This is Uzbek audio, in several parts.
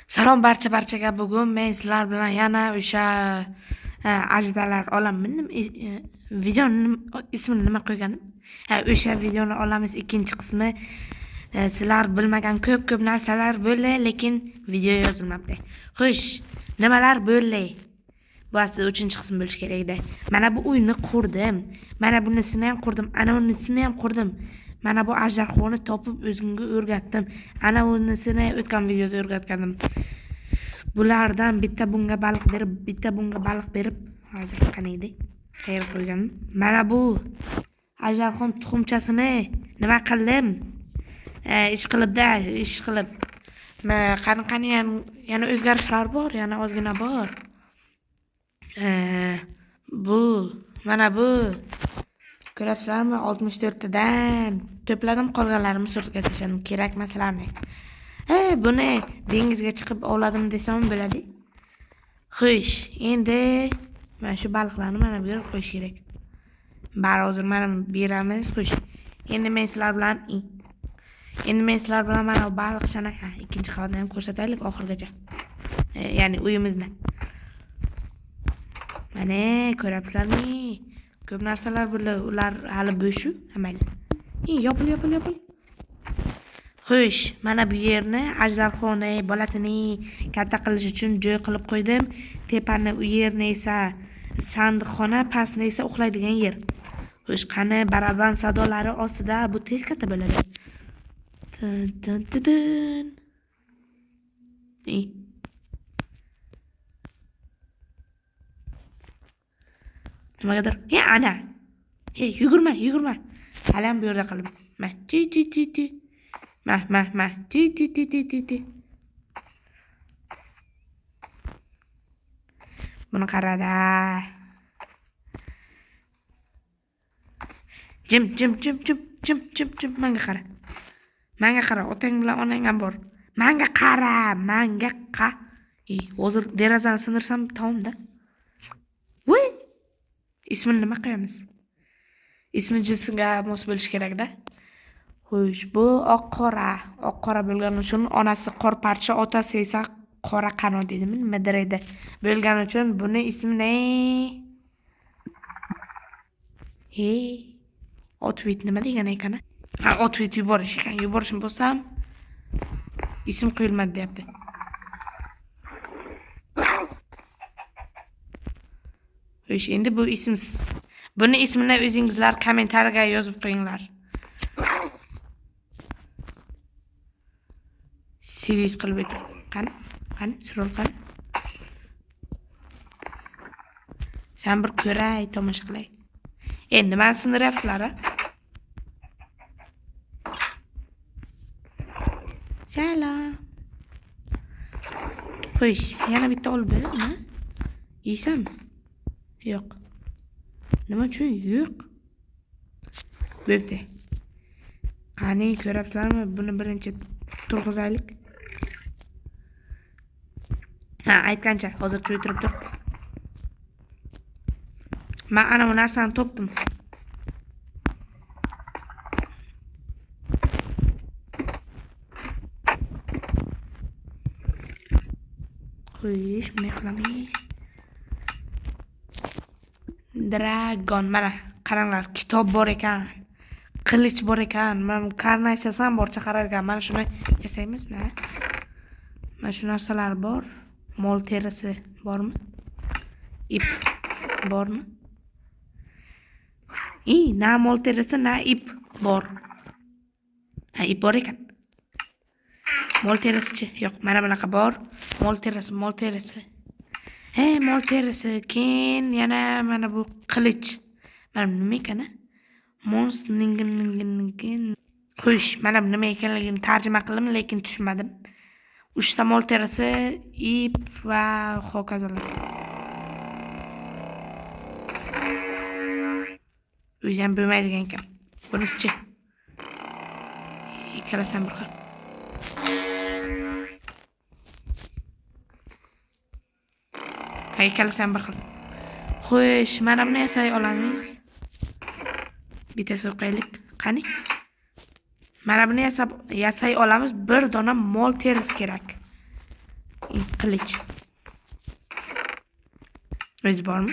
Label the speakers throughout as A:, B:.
A: Salom barchaga bugun men sizlar bilan yana o'sha ajdalar olamini videoning ismini nima qo'yganim? O'sha videoni olamiz ikkinchi qismi. Sizlar bilmagan ko'p narsalar bo'ldi, lekin video yozilmabdi. Xo'sh, nimalar bo'ldi? Bu aslida 3-qism bo'lish kerak edi. Mana bu uyni qurdim. Mana bunisini ham qurdim, ana unisini ham qurdim. Mana bu ajdarxoni topib o'zimga o'rgatdim. Ana unisini o'tgan videoda o'rgatgandim. Bulardan bitta bunga baliq berib, bitta bunga baliq berib, hozir qaniydi? Xayr qo'yganim. Mana bu ajdarxon tuxumchasini nima qildim? Ish qilib. Qani yana o'zgarishlar bor, yana ozgina bor. Mana bu ko'rasizlarmi 64 tadan to'pladim, qolganlarimni surtga tashladim, kerak emaslarni. Buni dengizga chiqib ovladim desam bo'ladi. Xo'sh, endi mana shu baliqlarni mana bu yerga qo'yish kerak. Bari hozir mana beramiz, xo'sh. Endi men sizlar bilan mana bu baliqchani ikkinchi qavatni ham ko'rsataylik oxirgacha. Ya'ni uyimizni. Mana ko'ryapsizlarmi? Ko'p narsalar bo'ldi, ular hali bo'shu, mayli. Yopil. Xo'sh, mana bu yerni ajdarxoni bolasini katta qilish uchun joy qilib qo'ydim. Tepani u yerni esa sandiqxona, pastni esa uxlaydigan yer. Xo'sh, qani baraban sadolari ostida bu tez katta bo'ladi. Tin. Nimagadir? Ana. Yugurma. Hali ham bu yerda qilib. Ma. Ti. Buni qarada. Jim. Manga qara. Otang bilan onang ham bor. Manga qara. Hozir derazani sindirsam tamomda. Voy. Ismini nima qo'yamiz? Ismi jinsiga mos bo'lish kerak-da. Xo'sh, bu oq qora bo'lgani uchun onasi qor parcha, otasi esa qora qanot edimi, nimadir edi. Bo'lgani uchun buni ismi ne? Otwit nima degan ekan? Otwit yuborish ekan. Yuborishim bo'lsam ism qo'yilmadi deyapti. Xo'sh, endi bu ismsiz. Buni ismini o'zingizlar kommentariyaga yozib qo'yinglar. Silit qilib o'tir. Qani, surol qani. Sen bir ko'ray, tomosha qilay. Nima sindiryapsizlar? Salom. Xo'sh, yana bitta olib beraymi? Yeysammi? Yo'q. Nima uchun yo'q? Bo'pti. Qani ko'ryapsizlarmi? Buni birinchi turg'izaylik. Aytgancha, hozir cho'ytirib tur. Men ana bu narsani topdim. Xo'sh, bunday qilamiz. Dragon, mana qaranglar, kitob bor ekan. Qilich bor ekan. Men karnaychasam bor chaqarar ekan. Mana shuni yasaymizmi? Mana shu narsalar bor. Mol terisi bormi? Ip bormi? Na mol terisi, na ip bor. Ip bor ekan. Mol terisi yo'q, mana bunaqa bor. Mol terisi. Mol terisi. Keyin yana mana bu qilich. Mana nima ekan? Monsningin. Xo'sh, mana bu nima ekanligini tarjima qildim, lekin tushunmadim. 3 ta mol terisi, ip va hokazolar. O'zim bo'lmaydigan ekan. Bunisi-chi? Ikkalasam bir xil. Ikkalasam bir xil. Xo'sh, mana buni yasay olamiz. Bittasi qo'yaylik. Qani? Mana buni yasay olamiz. Bir dona mol terisi kerak. Qilich. O'zi bormi?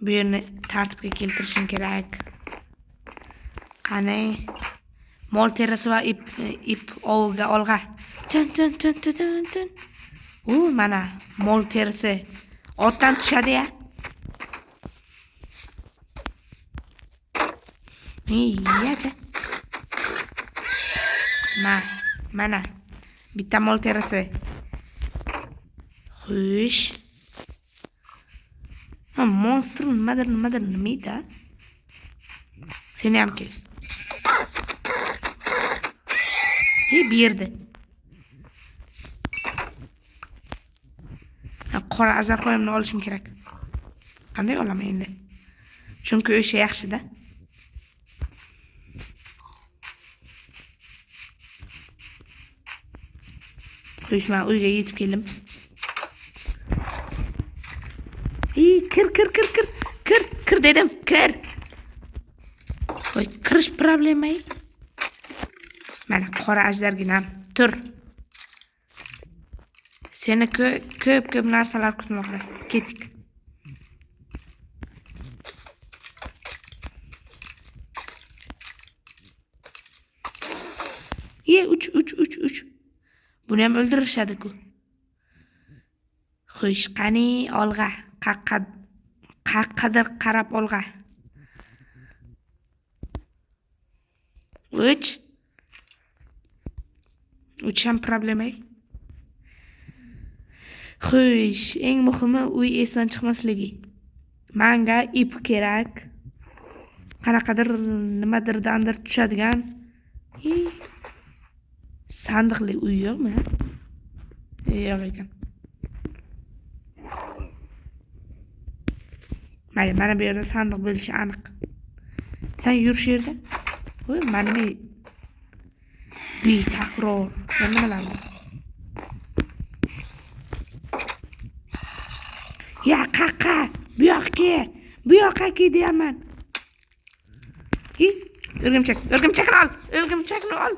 A: Bu yerni tartibga keltirishim kerak. Qani? Mol terisi va ip oviga olg'a. Tun. Mana mol terisi otdan tushadi-ya. Yacha. Mana bitta mol terisi. Xush. Monster nimadir nimaydi? Seni ham kel. Bu yerda. Qora ajdarhoyimni olishim kerak. Qanday olaman endi? Chunki o'sha yaxshi-da. Xush, men uyga yetib keldim. Kir dedim, kir. Voy, kirish problema. Mana qora ajdarginam, tur. Seni ko'p narsalar kutmoqda. Ketdik. Uch. Buni ham o'ldirishadi-ku. Xush, qani olg'a. Qaqqadir qarab olg'a. Uch ham problema. Xush, eng muhimi uy esdan chiqmasligi. Menga ip kerak. Qanaqadir nimadirdandir tushadigan. Sandiqli uy yo'qmi? Yo'q ekan. Mana bu yerda sandiq bo'lishi aniq. Sen yur shu yerda. Voy, mana men betakror. Nimalar? Ya qaqa, bu yoqqa deyapman. O'rgimchakni ol.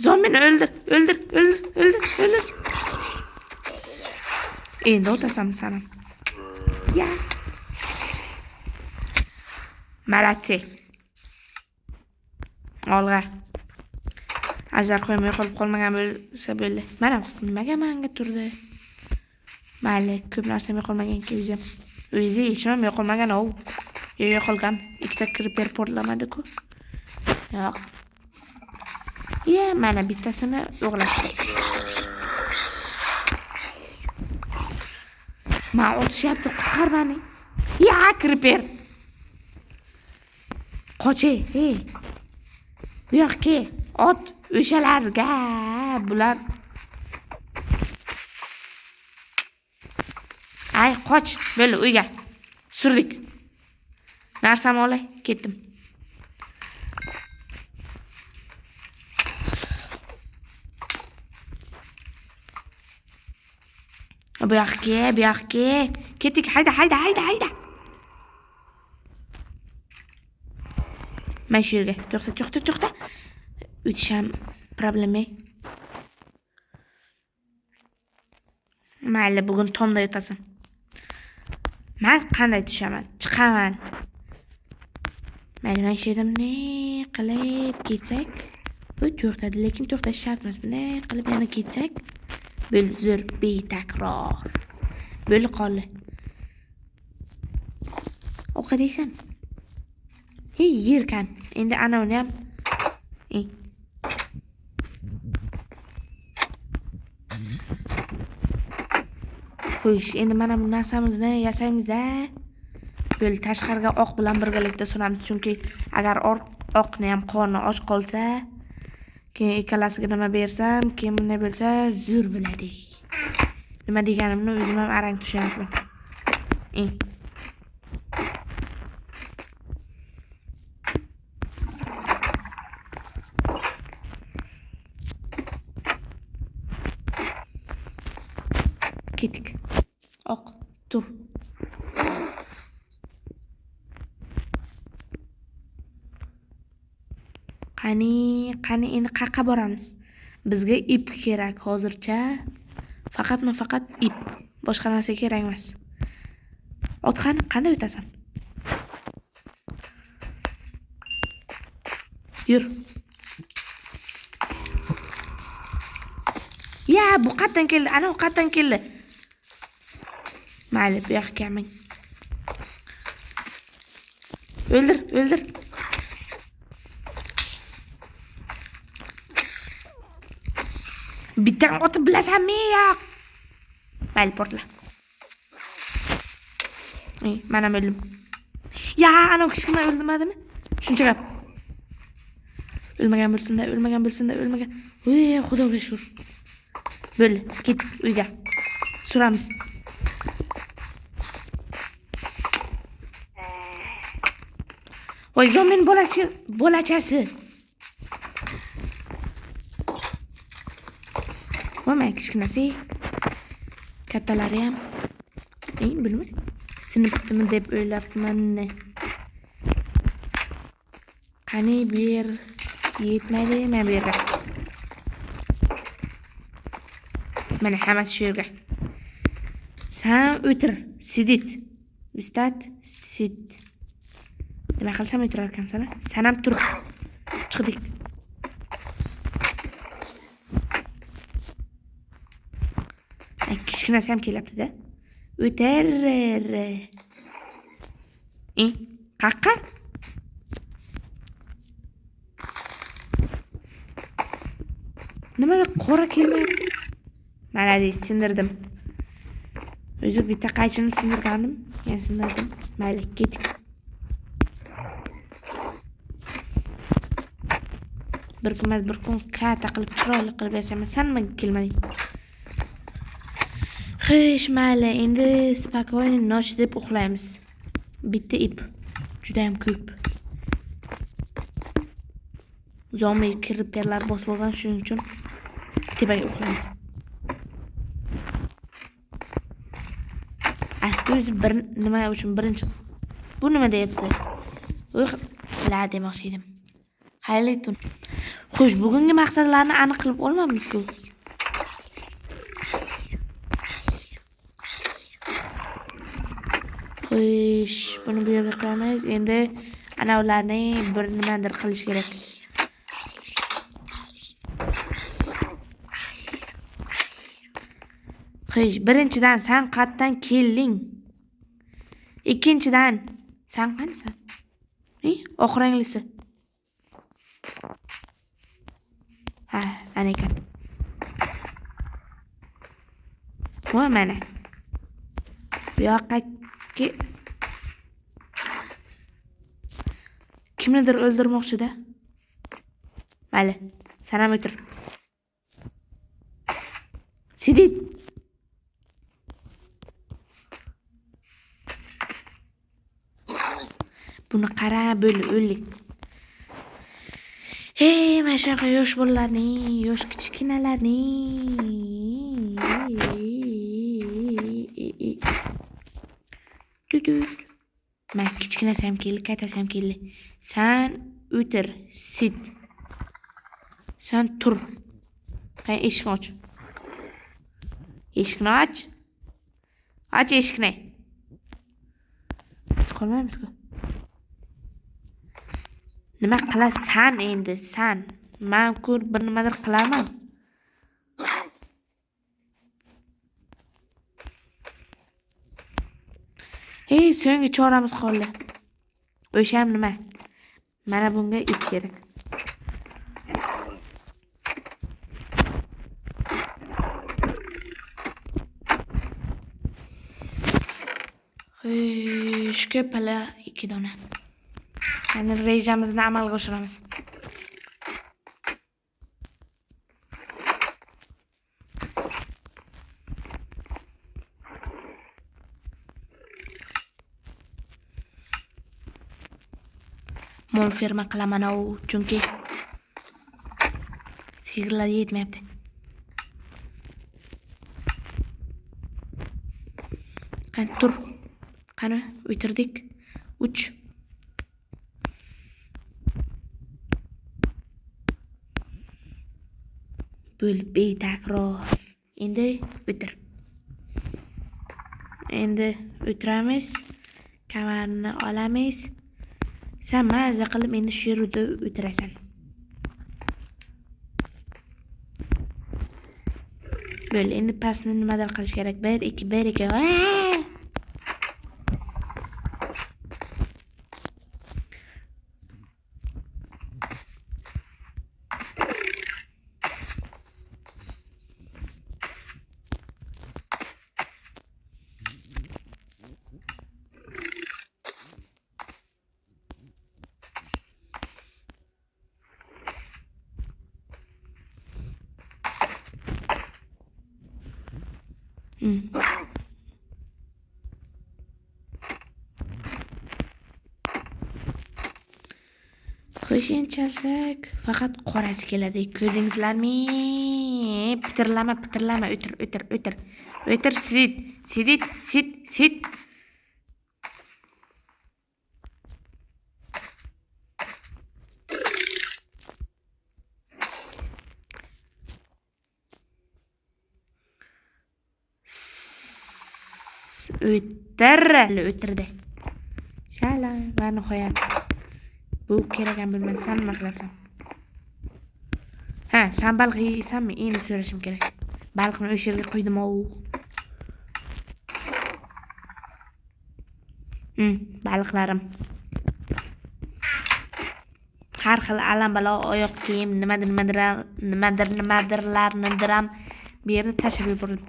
A: Zombini o'ldir. Endi o'tasan sana. Ya. Malati. Olg'a. Ajar qo'ymay qolmagan bo'lsa bo'ldi. Mana nimaga menga turdi? Mayli, ko'p narsa yo'qolmagan keldim. O'zi hechim yo'qolmagan ov. Yo'qolgan. Ikkita creeper portlamadi-ku. Yo'q. Mana bittasini o'g'lashdi. Men o'tishyapti, qutqar meni. Creeper. Qo'chi, Bu yoqqa ot o'shalarga bular. Qoch, bo'ldi uyga. Surdik. Narsam olay, ketdim. Bu yoqqa. Ketdik, hayda. Men shu yerga. To'xta. O'tisham problema. Mayli, bugun tomda yotasan. Men qanday tushaman? Chiqaman. Mayli, men shu yerda ne qilib ketsak? Bu to'xtadi, lekin to'xtash shart emas. Bunday qilib yana ketsak, zo'r betakror. Bo'lib qoldi. O'qa deysam. Yerkan. Endi ana uni ham. Xo'sh, endi mana bu narsamizni yasaymiz-da. Bo'ldi, tashqariga oq bilan birgalikda suramiz, chunki agar oqni ham qorni och qolsa, keyin ikkalasiga nima bersam, keyin bunday bo'lsa, zo'r bo'ladi. Nima deganimni o'zim ham arang tushunyapman. Ketdik. Oq, tur. Qani endi qayerga boramiz? Bizga ip kerak hozircha. Faqat ip. Boshqa narsa kerak emas. Otxani qanday o'tasan? Yur. Ya, bu qayerdan keldi? Ana u qayerdan keldi? Mayli, bu yoqqa kelmang. O'ldir. Bitta otib bilasanmi yo'q? Mayli, portla. Men ham o'ldim. Ya, ana kichkina o'ldimadimi? Shuncha gap. O'lmagan bo'lsin-da. Voy, xudoga shukr. Bo'ldi, ketdik uyga. Suramiz. Voy, zomin bolachasi. Voy, kichkinasi. Kattalari ham. Bilmay. Sinibdimi deb o'ylabman. Qani bir yetmaydi, men bu yerga. Mana hammasi shu yerga. Sen o'tir, sidit. Vistat, sit. Nima qilsam o'tirar ekansan? Sen ham tur. Chiqdik. Kichkinasi ham kelyapti-da. O'tar. Qaqqa? Nimaga qora kelmayapti? Malades, sindirdim. O'zi bitta qaychini sindirgandim, yana sindirdim. Mayli, ketdik. Bir kun kata qilib chiroyli qilib yasaman. Sen nima kelmading? Xish, mayli, endi spokойно noch deb uxlaymiz. Bitta ip. Juda ham ko'p. Zombi kirperlar bosib olgan, shuning uchun tepaga uxlaymiz. O'zi nima uchun birinchi bu nima deyapti? La demoqchi edim. Xayrli tun. Xo'sh, bugungi maqsadlarni aniq qilib olmamizku. Xo'sh, buni bu yerga qo'yamiz. Endi ana ularni bir nimadir qilish kerak. Xo'sh, birinchidan sen qayerdan kelding? Ikkinchidan sen qanisan? Oq ranglisi. Ha, ana ekan. Voy, mana. Bu yoqqa kimnidir o'ldirmoqchi-da. Mayli, sen ham o'tir. Sidit. Buni qara, bo'ldi, o'ldik. Hey, mana shunaqa yosh bolalarning, yosh kichkinalarning. Men kichkinasi ham keldi, kattasi ham keldi. Sen o'tir, sit. Sen tur. Qani eshikni och. Eshikni och. Och eshikni. Qolmaymiz-ku. Nima qilasan endi sen? Men ko'r bir nimadir qilaman. Hey, so'nggi choramiz qoldi. O'sha ham nima? Mana bunga ip kerak. Shu ko'pala 2 dona. Endi rejamizni amalga oshiramiz. Mol ferma qilaman chunki sigirlar yetmayapti. Qani tur. Qani o'tirdik. 3 Böyle betakror. Endi o'tir. Endi o'tiramiz. Kamarni olamiz. Sen maza qilib endi shu yerda o'tirasan. Böyle endi pastni nimadir qilish kerak. 1 2 1 2. Qo'shin chalsak, faqat qorasi keladi. Ko'rdingizlarmi? Pitirlama, o'tir. O'tir, sit. O'tirdi. Salom va nihoyat. Bu kerak ham bilmasam nima qilyapsan? Ha, sen baliq yeysanmi? Endi so'rashim kerak. Baliqni o'sha yerga qo'ydim-ku. Baliqlarim. Har xil alambalo oyoq kiyim, nimadirlarni diram bu yerda tashlab yubordim.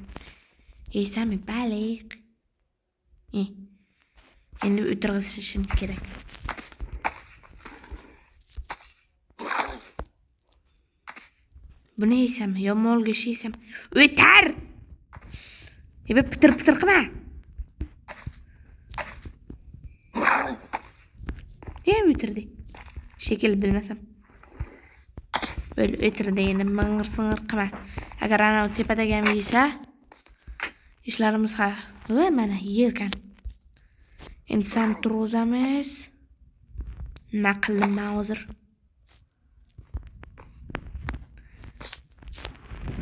A: Yeysanmi baliq? Endi o'tirg'izishim kerak. Buni yeysanmi yo molga yeysanmi? O'tar! Eba pitir qilma. Nima o'tirdi? Shekil bilmasam. Böyle o'tirdi endi ming'ir qilma. Agar ana tepadagi ham yesa, ishlarimiz mana yerkan. Endi sen turg'izamiz. Nima qildim men hozir?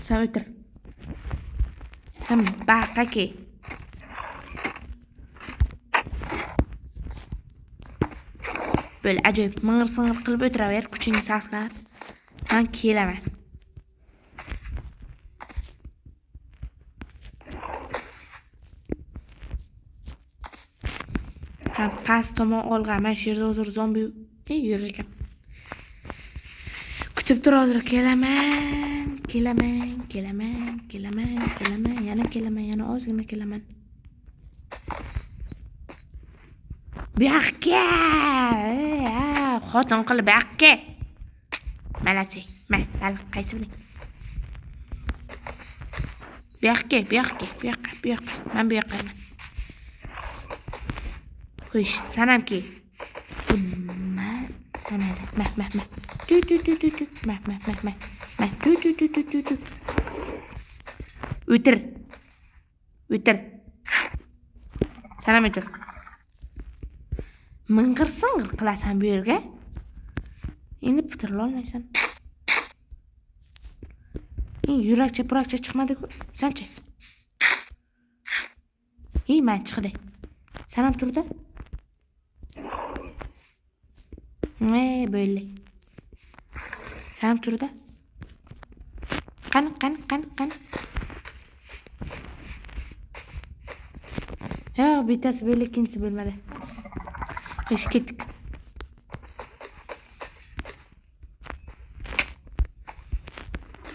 A: Sen o'tir. Sen baqaki. Böyle ajoyib ming'ir qilib o'tiraver, kuchingni sarflab. Men kelaman. Sen past tomon olg'a, men shu yerda hozir zombi yurar ekan. Kutib tur, hozir kelaman. Yana ozgina kelaman. Bu yoqqa. Xotin qilib bu yoqqa. Malati. Baliq qaysi biling? Bu yoqqa. Men bu yoqqaman. Xo'sh, sen ham ke. O'tir. Sen ham o'tir. Ming'ir qilasan bu yerga. Endi pitirla olmaysan. Yurakcha chiqmadi-ku. Sanchi? Men chiqdi. Sen ham turdi. Böyle. Sen ham turdi. Qani. Ya bittasi böyle, ikkinchisi bo'lmadi. Xo'sh, ketdik.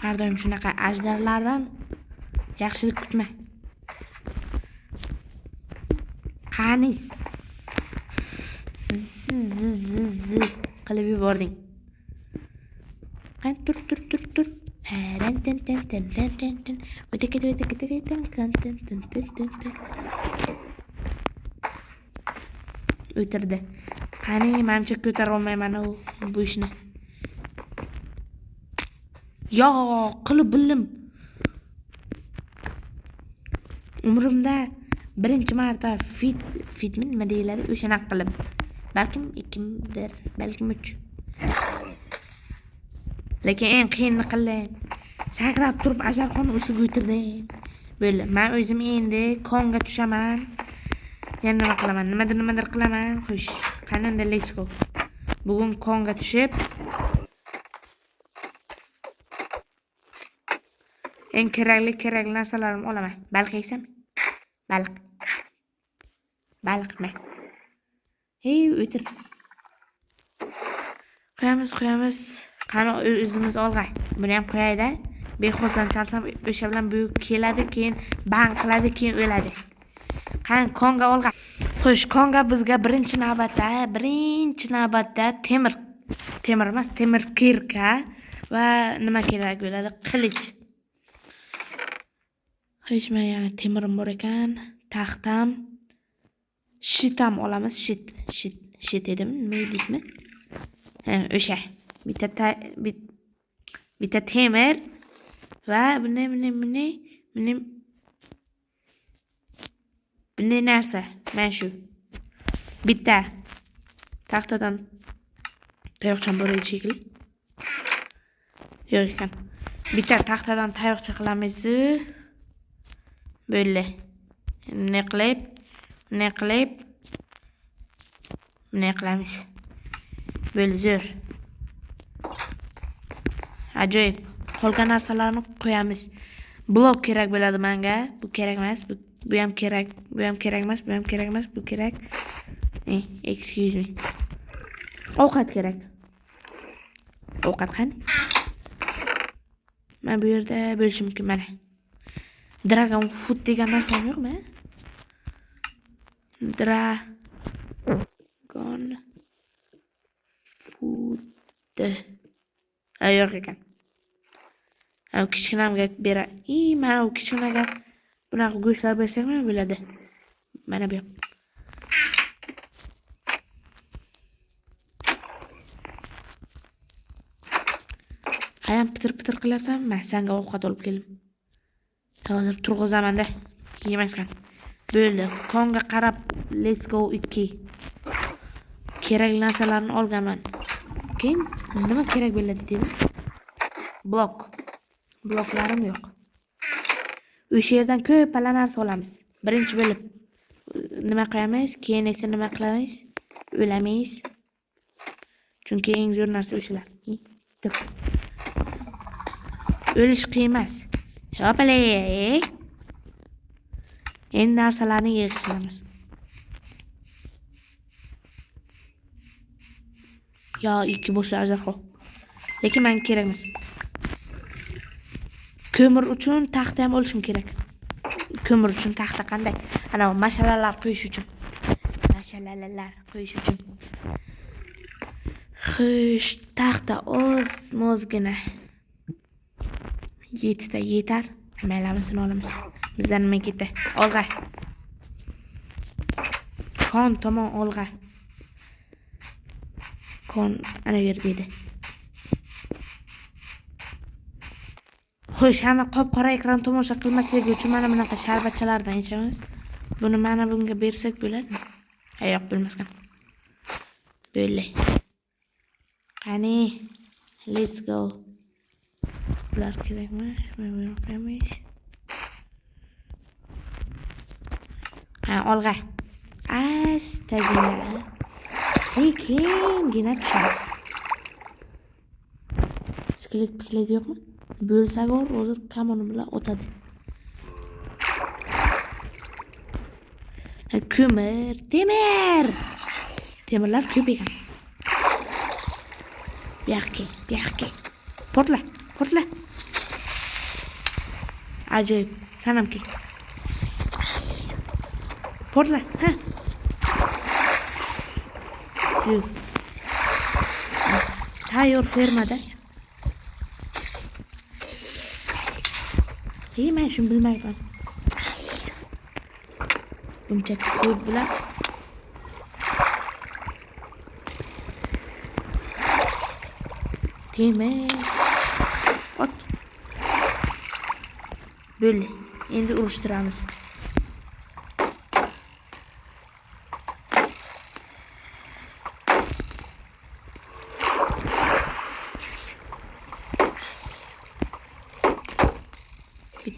A: Har doim shunaqa ajdarlardan yaxshilik kutma. Qani qilib yubording. Qani tur. O'tirdi. Qani menimcha ko'tara olmayman bu ishni. Yo, qilib bildim. Umrimda birinchi marta fitmi nima deyiladi? O'shani qildim. Balkim 2dir, balkim 3. Lekin eng qiyinini qildim. sakrab turib ajarxonni ustiga o'tirdim. Bo'ldi. Men o'zim endi konga tushaman. Yana nima qilaman? Nimadir qilaman. Xo'sh, qanday let's go. Bugun konga tushib eng kerakli narsalarimni olaman. Baliq yeysam? Baliq. Baliqmi? Hey, o'tir. Qo'yamiz. Qani o'zimiz olg'a. Buni ham qo'yayda. Bexosdan chalsam o'sha bilan bu keladi, keyin bang qiladi, keyin o'ladi. Qani konga olg'a. Xo'sh, konga bizga birinchi navbatda temir emas, temir kirka va nima kerak bo'ladi? Qilich. Xo'sh, men yana temirim bor ekan, taxtam, shitam olamiz, shit dedim, nima deysizmi? O'sha. Bitta temir va bunday narsa. Men shu bitta taxtadan tayoqcham bor edi shekilli. Yo'q ekan. Bitta taxtadan tayoqcha qilamiz. Böyle. Ne qilamiz? Böyle zo'r. Ajoyib. Qolgan narsalarni qo'yamiz. Blok kerak bo'ladi menga. Bu kerak emas. Bu ham kerak. Bu kerak emas. Bu kerak. Excuse me. Ovqat kerak. Ovqat qani? Men bu yerda bo'lishim mumkin mana. Dragon food degan narsam yo'qmi? Dragon food. Yo'q ekan. Kichkinamga bera. Mana u kichkinaga bunaqa go'shtlar bersak nima bo'ladi? Mana bu. Qayam pitir qilarsan, men senga ovqat olib keldim. Hozir turg'izaman-da. Yemaskan. Bo'ldi. Konga qarab let's go 2. Kerak narsalarni olganman. Keyin nima kerak bo'ladi dedim. Bloklarim yo'q. O'sha yerdan ko'p narsa olamiz. Birinchi bo'lib nima qo'yamiz, keyin esa nima qilamiz? O'lamiz. Chunki eng zo'r narsa o'shalar. O'lish qiyin emas. Hopalay. Endi narsalarni yig'ishtiramiz. Yo, ikki boshli ajdarho. Lekin menga kerak emas. Ko'mir uchun taxta ham olishim kerak. Ko'mir uchun taxta qanday? Ana mashalalar qo'yish uchun. Xo'sh, taxta ozgina. 7 ta yetar. Hammalarini olamiz. Bizdan nima ketdi? Olg'a. Kon tomon olg'a. Kon ana yerda edi. Xo'sh, hamma qop-qora ekran tomosha qilmasligi uchun mana bunaqa sharbatchalardan ichamiz. Buni mana bunga bersak bo'ladimi? Yo'q, bo'lmaskan. Bo'ldi. Qani, let's go. Bular kerakmi? Mana qo'yamiz. Olg'a. Astagina. Sekingina tushamiz. Skelet yo'qmi? Bo'lsak hozir kamon bilan o'tadi. Ko'mir, temirlar ko'p ekan. Bu yoqqa. Portla. Ajoyib. Sanam kel. Portla. Shu. Tayyor fermada. Men shuni bilmayman. Buncha ko'p bilan temir ot. Bo'ldi. Endi urushtiramiz.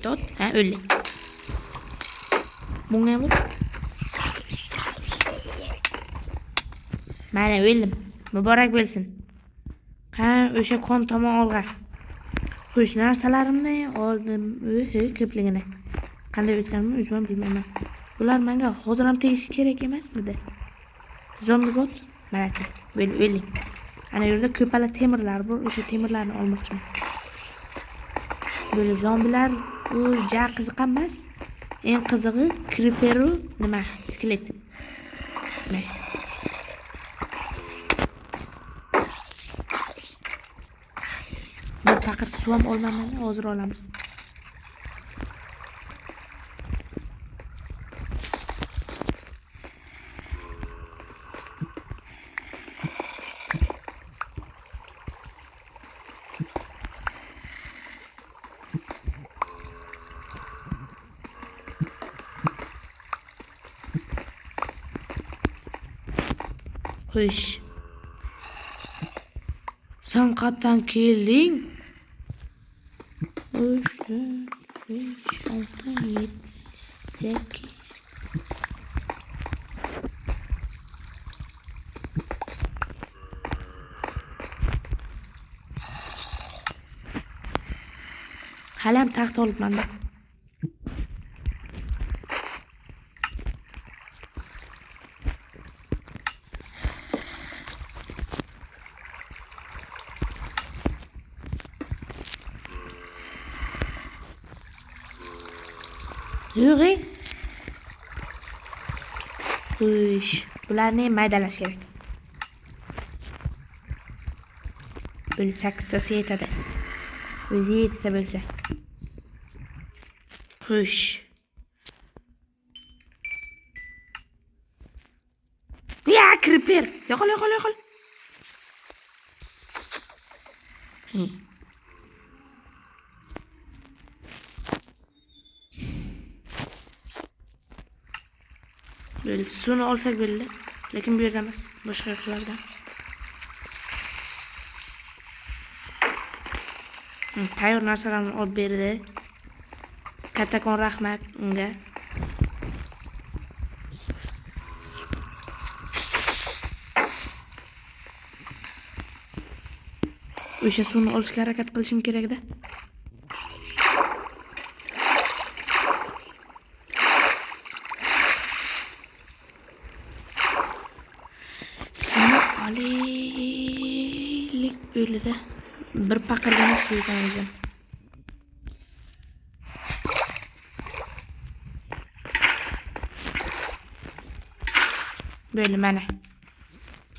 A: bitta ot. Ha, o'li. Bunga ham ot. Mana o'ldim. Muborak bo'lsin. Ha, o'sha kon tomon olg'a. Xo'sh, narsalarimni oldim. Ko'pligini. Qanday o'tganimni o'zim ham bilmayman. Bular menga hozir ham tegishi kerak emasmidi? Zombi bot. Mana-chi, o'ling. Ana yerda ko'pala temirlar bor. O'sha temirlarni olmoqchiman. Böyle zombilar u ja qiziq emas. Eng qizig'i creeperu nima? Skelet. Ne? Bir paqir suv ham olmayman, hozir olamiz. Xo'sh. Sen qatdan keling. 3, 4, 5, 6, 7, 8. Hali ham taxt olibman-da. Yuri. Xo'sh, bularni maydalash kerak. Böyle 8tasi yetadi. O'zi 7ta bo'lsa. Xo'sh. Ya, creeper. Yo'qol. Böyle suvni olsak belli. Lekin bu yerda emas, boshqa yoqlardan. Tayyor narsalarni olib berdi. Kattakon rahmat unga. O'sha suvni olishga harakat qilishim kerak-da. Alilik o'lida bir paqirgina suv ekan. Böyle mana.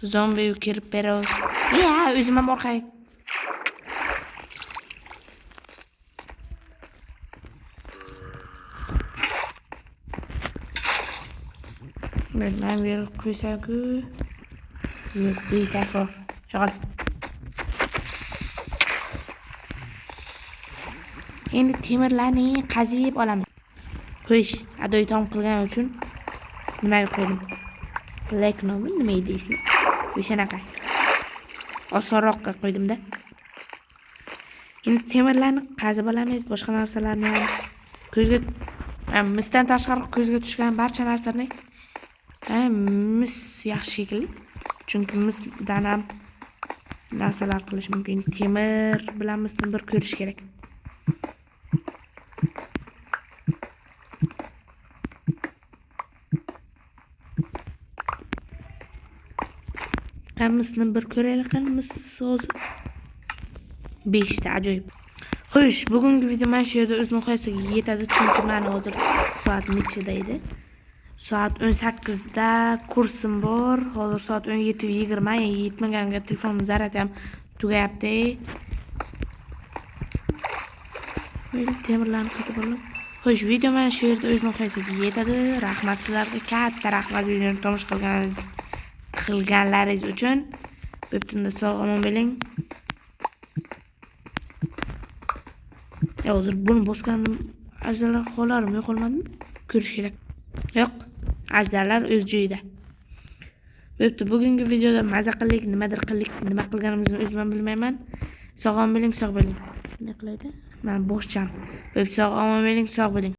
A: Zombi kirib beradi. Ya, o'zim ham orqay. Ben bir qo'ysak-ku. Bir tekrar. Yo'qol. Endi temirlarni qazib olamiz. Xo'sh, adoy tom qilgan uchun nimaga qo'ydim? Leknomi nima edi ismi? O'shanaqa. Osonroqqa qo'ydim-da. Endi temirlarni qazib olamiz, boshqa narsalarni ham ko'zga misdan tashqari ko'zga tushgan barcha narsalarni mis yaxshi shekilli. Chunki misdan ham narsalar qilish mumkin. Temir bilan misni bir ko'rish kerak. Misni bir ko'raylik, mis so'z 5 ta ajoyib. Xo'sh, bugungi video mana shu yerda o'z nihoyasiga yetadi, chunki men hozir soat nechida edi? Soat 18 da kursim bor. Hozir soat 17:20, yani yetmaganiga telefonimning zaryadi ham tugayapti. Böyle temirlarni qazib olib. Xo'sh, video mana shu yerda o'z nihoyasiga yetadi. Rahmat sizlarga, katta rahmat videoni tomosha qilganlaringiz uchun. Bo'ptunda sog' omon bo'ling. Hozir buni bosgandim. Ajdarlar qolarim yo'qolmadimi? Ko'rish kerak. Yo'q, ajdarlar o'z joyida. Bo'pti, bugungi videoda maza qildik, nimadir qildik, nima qilganimizni o'zim ham bilmayman. Sog' omon bo'ling, sog' bo'ling. Nima qilaydi? Men bo'shchan. Bo'pti, sog' omon bo'ling, sog' bo'ling.